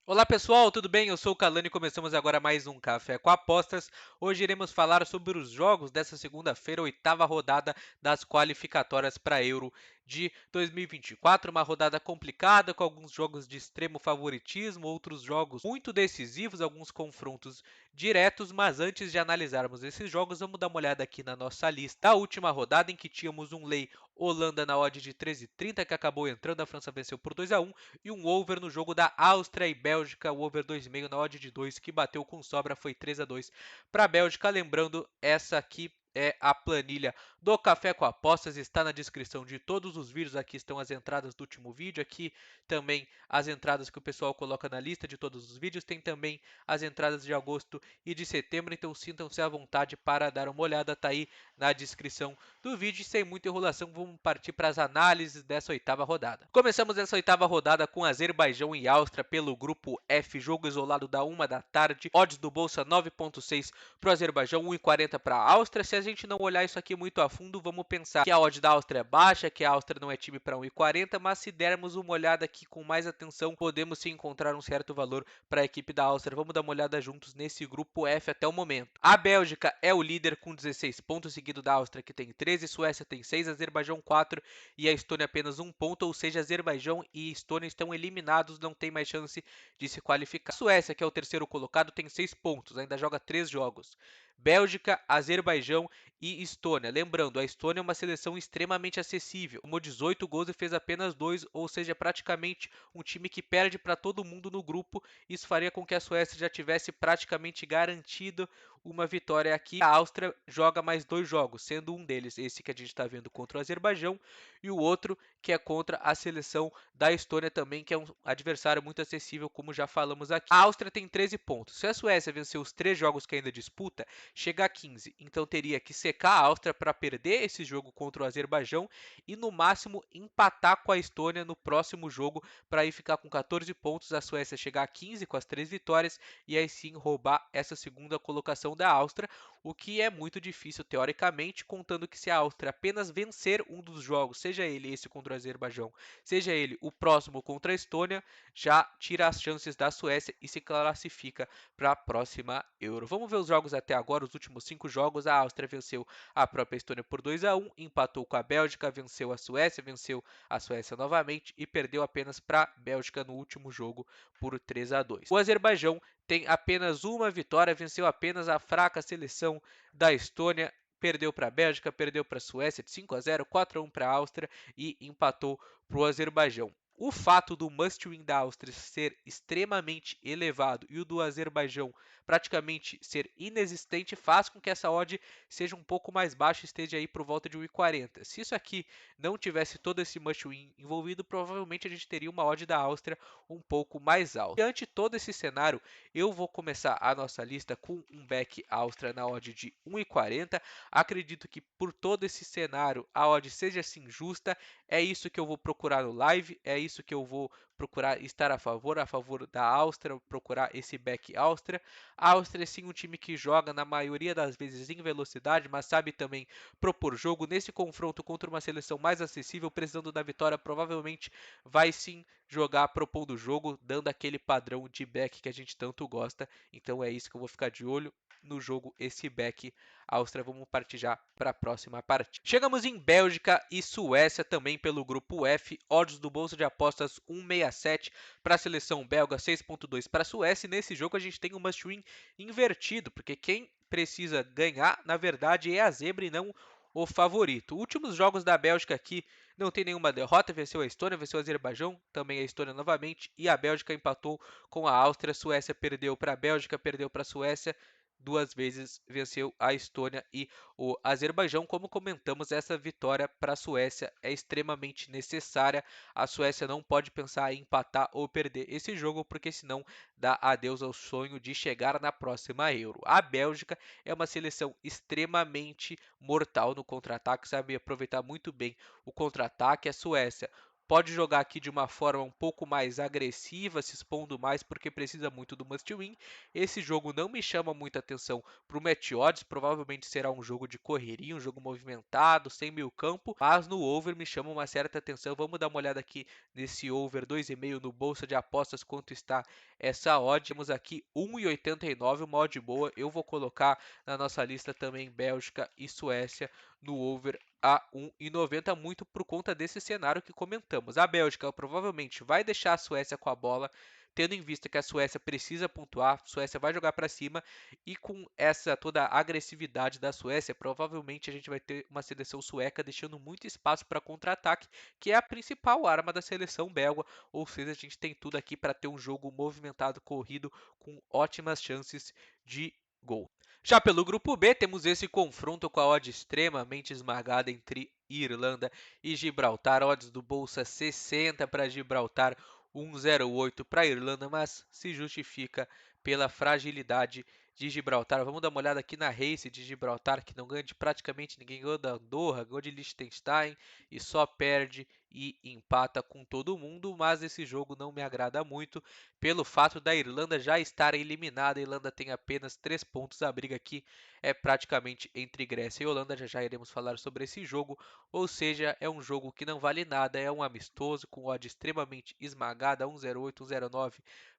Olá pessoal, tudo bem? Eu sou o Calani e começamos agora mais um Café com Apostas. Hoje iremos falar sobre os jogos dessa segunda-feira, oitava rodada das qualificatórias para Euro de 2024. Uma rodada complicada, com alguns jogos de extremo favoritismo, outros jogos muito decisivos, alguns confrontos diretos. Mas antes de analisarmos esses jogos, vamos dar uma olhada aqui na nossa lista da última rodada, em que tínhamos um lei Holanda na odd de 13,30, que acabou entrando, a França venceu por 2-1, e um over no jogo da Áustria e Bélgica, o over 2,5 na odd de 2, que bateu com sobra, foi 3-2 para a Bélgica. Lembrando, essa aqui é a planilha do Café com Apostas, está na descrição de todos os vídeos. Aqui estão as entradas do último vídeo, aqui também as entradas que o pessoal coloca na lista de todos os vídeos, tem também as entradas de agosto e de setembro, então sintam-se à vontade para dar uma olhada, tá aí na descrição do vídeo. E sem muita enrolação, vamos partir para as análises dessa oitava rodada. Começamos essa oitava rodada com Azerbaijão e Áustria pelo grupo F, jogo isolado da 1 da tarde, odds do Bolsa 9,6 para o Azerbaijão, 1,40 para a Áustria. Se a gente não olhar isso aqui muito a fundo, vamos pensar que a odd da Áustria é baixa, que a Áustria não é time para 1,40, mas se dermos uma olhada aqui com mais atenção, podemos sim encontrar um certo valor para a equipe da Áustria. Vamos dar uma olhada juntos nesse grupo F até o momento. A Bélgica é o líder com 16 pontos, seguido da Áustria, que tem 13, Suécia tem 6, Azerbaijão 4 e a Estônia apenas 1 ponto, ou seja, Azerbaijão e Estônia estão eliminados, não tem mais chance de se qualificar. A Suécia, que é o terceiro colocado, tem 6 pontos, ainda joga 3 jogos. Bélgica, Azerbaijão e Estônia. Lembrando, a Estônia é uma seleção extremamente acessível. Tomou 18 gols e fez apenas 2, ou seja, praticamente um time que perde para todo mundo no grupo. Isso faria com que a Suécia já tivesse praticamente garantido uma vitória aqui. A Áustria joga mais 2 jogos, sendo um deles esse que a gente está vendo contra o Azerbaijão e o outro que é contra a seleção da Estônia também, que é um adversário muito acessível, como já falamos aqui. A Áustria tem 13 pontos. Se a Suécia vencer os 3 jogos que ainda disputa, chega a 15. Então teria que secar a Áustria para perder esse jogo contra o Azerbaijão e no máximo empatar com a Estônia no próximo jogo para aí ficar com 14 pontos, a Suécia chegar a 15 com as 3 vitórias e aí sim roubar essa segunda colocação da Áustria, o que é muito difícil teoricamente, contando que se a Áustria apenas vencer um dos jogos, seja ele esse contra o Azerbaijão, seja ele o próximo contra a Estônia, já tira as chances da Suécia e se classifica para a próxima Euro. Vamos ver os jogos até agora, os últimos 5 jogos. A Áustria venceu a própria Estônia por 2-1, empatou com a Bélgica, venceu a Suécia novamente e perdeu apenas para a Bélgica no último jogo por 3-2. O Azerbaijão tem apenas uma vitória, venceu apenas a fraca seleção da Estônia, perdeu para a Bélgica, perdeu para a Suécia de 5-0, 4-1 para a Áustria e empatou para o Azerbaijão. O fato do must-win da Áustria ser extremamente elevado e o do Azerbaijão praticamente ser inexistente faz com que essa odd seja um pouco mais baixa e esteja aí por volta de 1,40. Se isso aqui não tivesse todo esse must-win envolvido, provavelmente a gente teria uma odd da Áustria um pouco mais alta. Diante de todo esse cenário, eu vou começar a nossa lista com um back Áustria na odd de 1,40. Acredito que por todo esse cenário a odd seja assim justa. É isso que eu vou procurar no live, é isso que eu vou procurar estar a favor da Áustria, procurar esse back Áustria. A Áustria é sim um time que joga na maioria das vezes em velocidade, mas sabe também propor jogo. Nesse confronto contra uma seleção mais acessível, precisando da vitória, provavelmente vai sim jogar propondo o jogo, dando aquele padrão de back que a gente tanto gosta. Então é isso que eu vou ficar de olho no jogo, esse back Áustria. Vamos partir já para a próxima partida. Chegamos em Bélgica e Suécia também pelo grupo F, odds do Bolsa de Apostas 1,67 para a seleção belga, 6,2 para a Suécia. E nesse jogo a gente tem um must-win invertido, porque quem precisa ganhar, na verdade, é a zebra e não o favorito. Últimos jogos da Bélgica aqui não tem nenhuma derrota, venceu a Estônia, venceu o Azerbaijão, também a Estônia novamente, e a Bélgica empatou com a Áustria. A Suécia perdeu para a Bélgica, perdeu para a Suécia, 2 vezes venceu a Estônia e o Azerbaijão. Como comentamos, essa vitória para a Suécia é extremamente necessária. A Suécia não pode pensar em empatar ou perder esse jogo, porque senão dá adeus ao sonho de chegar na próxima Euro. A Bélgica é uma seleção extremamente mortal no contra-ataque, sabe aproveitar muito bem o contra-ataque. A Suécia pode jogar aqui de uma forma um pouco mais agressiva, se expondo mais porque precisa muito do must win. Esse jogo não me chama muita atenção para o match odds, provavelmente será um jogo de correria, um jogo movimentado, sem meio campo, mas no over me chama uma certa atenção. Vamos dar uma olhada aqui nesse over 2,5 no bolsa de apostas, quanto está essa odd. Temos aqui 1,89, uma odd boa. Eu vou colocar na nossa lista também Bélgica e Suécia no over a 1,90, muito por conta desse cenário que comentamos. A Bélgica provavelmente vai deixar a Suécia com a bola, tendo em vista que a Suécia precisa pontuar, a Suécia vai jogar para cima, e com essa toda a agressividade da Suécia, provavelmente a gente vai ter uma seleção sueca deixando muito espaço para contra-ataque, que é a principal arma da seleção belga, ou seja, a gente tem tudo aqui para ter um jogo movimentado, corrido, com ótimas chances de gol. Já pelo grupo B, temos esse confronto com a odd extremamente esmagada entre Irlanda e Gibraltar. Odds do Bolsa 60 para Gibraltar, 1,08 para Irlanda, mas se justifica pela fragilidade de Gibraltar. Vamos dar uma olhada aqui na race de Gibraltar, que não ganha de praticamente ninguém. Ganhou da Andorra, ganhou de Liechtenstein e só perde e empata com todo mundo, mas esse jogo não me agrada muito pelo fato da Irlanda já estar eliminada. A Irlanda tem apenas 3 pontos, a briga aqui é praticamente entre Grécia e Holanda. Já iremos falar sobre esse jogo, ou seja, é um jogo que não vale nada, é um amistoso com odd extremamente esmagada, 1,08, 1,09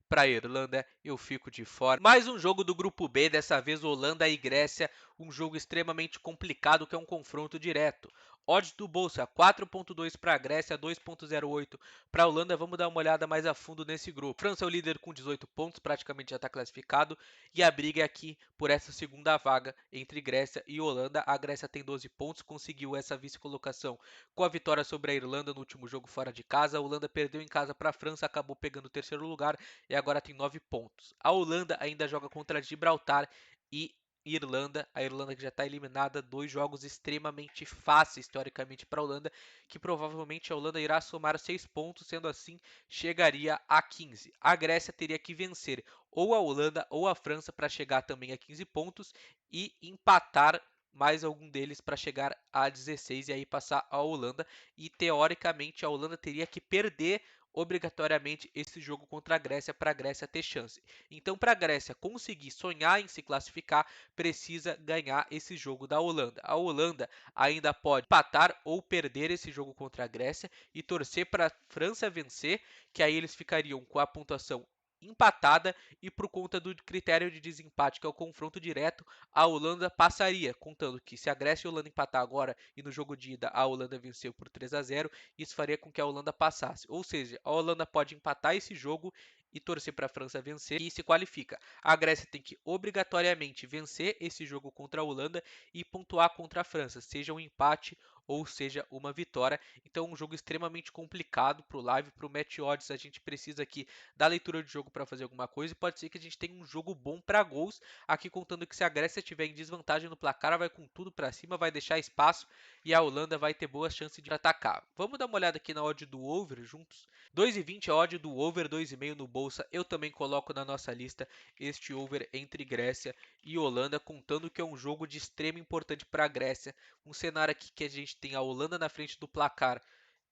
para a Irlanda. Eu fico de fora. Mais um jogo do grupo B, dessa vez Holanda e Grécia, um jogo extremamente complicado que é um confronto direto. Odds do Bolsa 4,2 para a Grécia, 2,08 para a Holanda. Vamos dar uma olhada mais a fundo nesse grupo. França é o líder com 18 pontos, praticamente já está classificado, e a briga é aqui por essa segunda vaga entre Grécia e Holanda. A Grécia tem 12 pontos, conseguiu essa vice-colocação com a vitória sobre a Irlanda no último jogo fora de casa. A Holanda perdeu em casa para a França, acabou pegando o terceiro lugar e agora tem 9 pontos. A Holanda ainda joga contra Gibraltar e Irlanda, a Irlanda que já está eliminada, 2 jogos extremamente fáceis teoricamente para a Holanda, que provavelmente a Holanda irá somar 6 pontos, sendo assim chegaria a 15. A Grécia teria que vencer ou a Holanda ou a França para chegar também a 15 pontos e empatar mais algum deles para chegar a 16 e aí passar a Holanda, e teoricamente a Holanda teria que perder obrigatoriamente esse jogo contra a Grécia para a Grécia ter chance. Então, para a Grécia conseguir sonhar em se classificar, precisa ganhar esse jogo da Holanda. A Holanda ainda pode empatar ou perder esse jogo contra a Grécia e torcer para a França vencer, que aí eles ficariam com a pontuação empatada, e por conta do critério de desempate, que é o confronto direto, a Holanda passaria, contando que se a Grécia e a Holanda empatar agora e no jogo de ida a Holanda venceu por 3-0, isso faria com que a Holanda passasse. Ou seja, a Holanda pode empatar esse jogo e torcer para a França vencer e se qualifica. A Grécia tem que obrigatoriamente vencer esse jogo contra a Holanda e pontuar contra a França, seja um empate ou seja uma vitória. Então, um jogo extremamente complicado para o live, para o match odds. A gente precisa aqui da leitura de jogo para fazer alguma coisa, e pode ser que a gente tenha um jogo bom para gols, aqui contando que se a Grécia estiver em desvantagem no placar, vai com tudo para cima, vai deixar espaço e a Holanda vai ter boas chances de atacar. Vamos dar uma olhada aqui na odd do over juntos. 2,20 a odd do over, 2,5 no bolsa. Eu também coloco na nossa lista este over entre Grécia e Holanda, contando que é um jogo de extrema importância para a Grécia. Um cenário aqui que a gente tem a Holanda na frente do placar,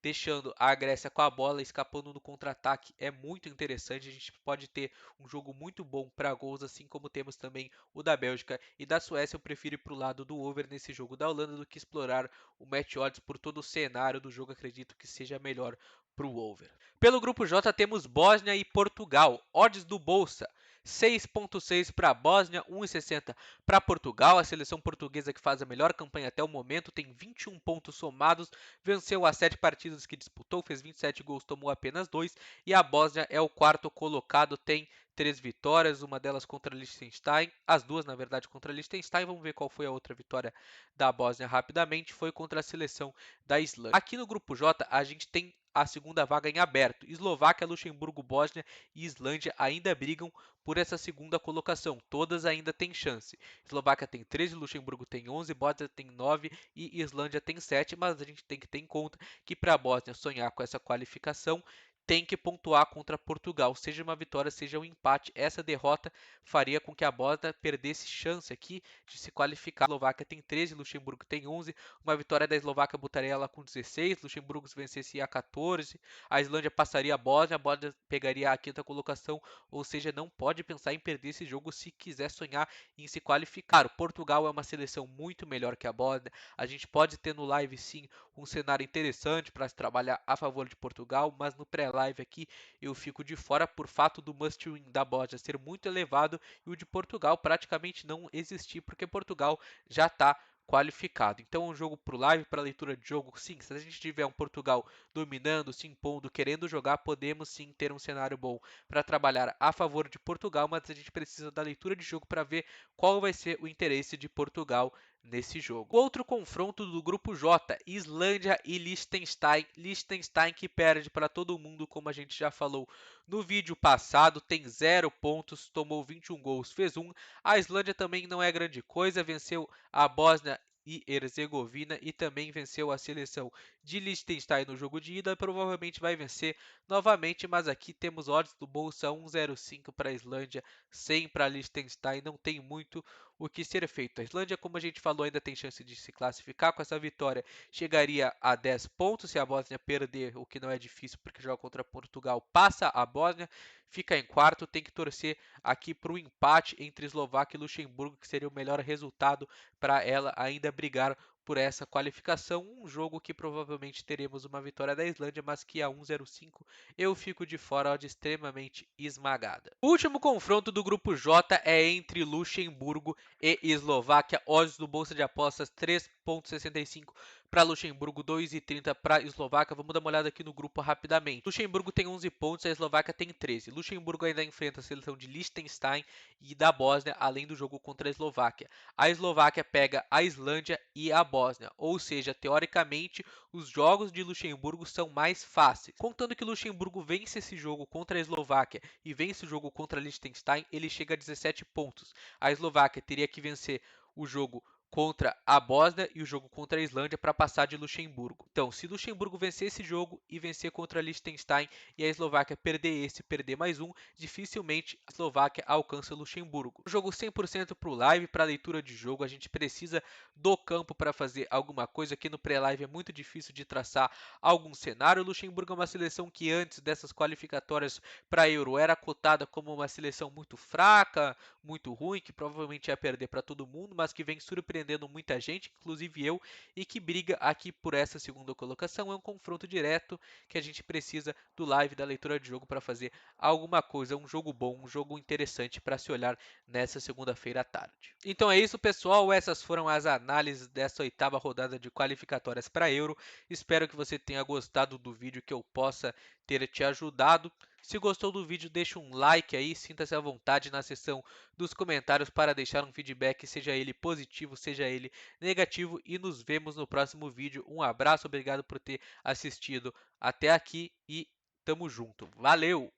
deixando a Grécia com a bola, escapando no contra-ataque, é muito interessante. A gente pode ter um jogo muito bom para gols, assim como temos também o da Bélgica e da Suécia. Eu prefiro ir para o lado do over nesse jogo da Holanda do que explorar o match odds por todo o cenário do jogo. Acredito que seja melhor para o over. Pelo grupo J temos Bósnia e Portugal. Odds do Bolsa 6,6 para a Bósnia, 1,60 para Portugal. A seleção portuguesa que faz a melhor campanha até o momento tem 21 pontos somados, venceu as 7 partidas que disputou, fez 27 gols, tomou apenas 2, e a Bósnia é o quarto colocado, tem 3 vitórias, uma delas contra Liechtenstein, as duas na verdade contra Liechtenstein. Vamos ver qual foi a outra vitória da Bósnia rapidamente, foi contra a seleção da Islândia. Aqui no grupo J a gente tem a segunda vaga em aberto. Eslováquia, Luxemburgo, Bósnia e Islândia ainda brigam por essa segunda colocação. Todas ainda têm chance. Eslováquia tem 13, Luxemburgo tem 11, Bósnia tem 9 e Islândia tem 7, mas a gente tem que ter em conta que para a Bósnia sonhar com essa qualificação, tem que pontuar contra Portugal, seja uma vitória, seja um empate. Essa derrota faria com que a Bósnia perdesse chance aqui de se qualificar. A Eslováquia tem 13, Luxemburgo tem 11. Uma vitória da Eslováquia botaria ela com 16, Luxemburgo se vencesse a 14. A Islândia passaria a Bósnia pegaria a quinta colocação, ou seja, não pode pensar em perder esse jogo se quiser sonhar em se qualificar. Portugal é uma seleção muito melhor que a Bósnia. A gente pode ter no live sim um cenário interessante para se trabalhar a favor de Portugal, mas no pré-live aqui eu fico de fora por fato do must win da Bósnia ser muito elevado e o de Portugal praticamente não existir, porque Portugal já está qualificado. Então, um jogo para o live, para leitura de jogo, sim, se a gente tiver um Portugal dominando, se impondo, querendo jogar, podemos sim ter um cenário bom para trabalhar a favor de Portugal, mas a gente precisa da leitura de jogo para ver qual vai ser o interesse de Portugal nesse jogo. Outro confronto do grupo J, Islândia e Liechtenstein. Liechtenstein que perde para todo mundo, como a gente já falou no vídeo passado, tem 0 pontos, tomou 21 gols, fez 1. A Islândia também não é grande coisa, venceu a Bósnia e Herzegovina e também venceu a seleção de Liechtenstein no jogo de ida, provavelmente vai vencer novamente, mas aqui temos odds do bolsa 1,05 para a Islândia, 100 para Liechtenstein, não tem muito o que ser feito. A Islândia, como a gente falou, ainda tem chance de se classificar. Com essa vitória, chegaria a 10 pontos. Se a Bósnia perder, o que não é difícil porque joga contra Portugal, passa a Bósnia, fica em quarto. Tem que torcer aqui para o empate entre Eslováquia e Luxemburgo, que seria o melhor resultado para ela ainda brigar por essa qualificação. Um jogo que provavelmente teremos uma vitória da Islândia, mas que a 1,05 eu fico de fora, odd extremamente esmagada. O último confronto do grupo J é entre Luxemburgo e Eslováquia. Odds do Bolsa de Apostas 3,65 para Luxemburgo, 2,30 para Eslováquia. Vamos dar uma olhada aqui no grupo rapidamente. Luxemburgo tem 11 pontos, a Eslováquia tem 13. Luxemburgo ainda enfrenta a seleção de Liechtenstein e da Bósnia, além do jogo contra a Eslováquia. A Eslováquia pega a Islândia e a Bósnia, ou seja, teoricamente, os jogos de Luxemburgo são mais fáceis. Contando que Luxemburgo vence esse jogo contra a Eslováquia e vence o jogo contra a Liechtenstein, ele chega a 17 pontos. A Eslováquia teria que vencer o jogo contra a Bósnia e o jogo contra a Islândia para passar de Luxemburgo. Então, se Luxemburgo vencer esse jogo e vencer contra a Liechtenstein e a Eslováquia perder esse, perder mais um, dificilmente a Eslováquia alcança Luxemburgo. O jogo 100% para o live, para leitura de jogo, a gente precisa do campo para fazer alguma coisa. Aqui no pré-live é muito difícil de traçar algum cenário. O Luxemburgo é uma seleção que antes dessas qualificatórias para a Euro era cotada como uma seleção muito fraca, muito ruim, que provavelmente ia perder para todo mundo, mas que vem surpreendendo muita gente, inclusive eu, e que briga aqui por essa segunda colocação. É um confronto direto que a gente precisa do live, da leitura de jogo para fazer alguma coisa, um jogo bom, um jogo interessante para se olhar nessa segunda-feira à tarde. Então é isso, pessoal. Essas foram as análises dessa oitava rodada de qualificatórias para Euro. Espero que você tenha gostado do vídeo, que eu possa ter te ajudado. Se gostou do vídeo, deixa um like aí, sinta-se à vontade na seção dos comentários para deixar um feedback, seja ele positivo, seja ele negativo, e nos vemos no próximo vídeo. Um abraço, obrigado por ter assistido até aqui e tamo junto. Valeu!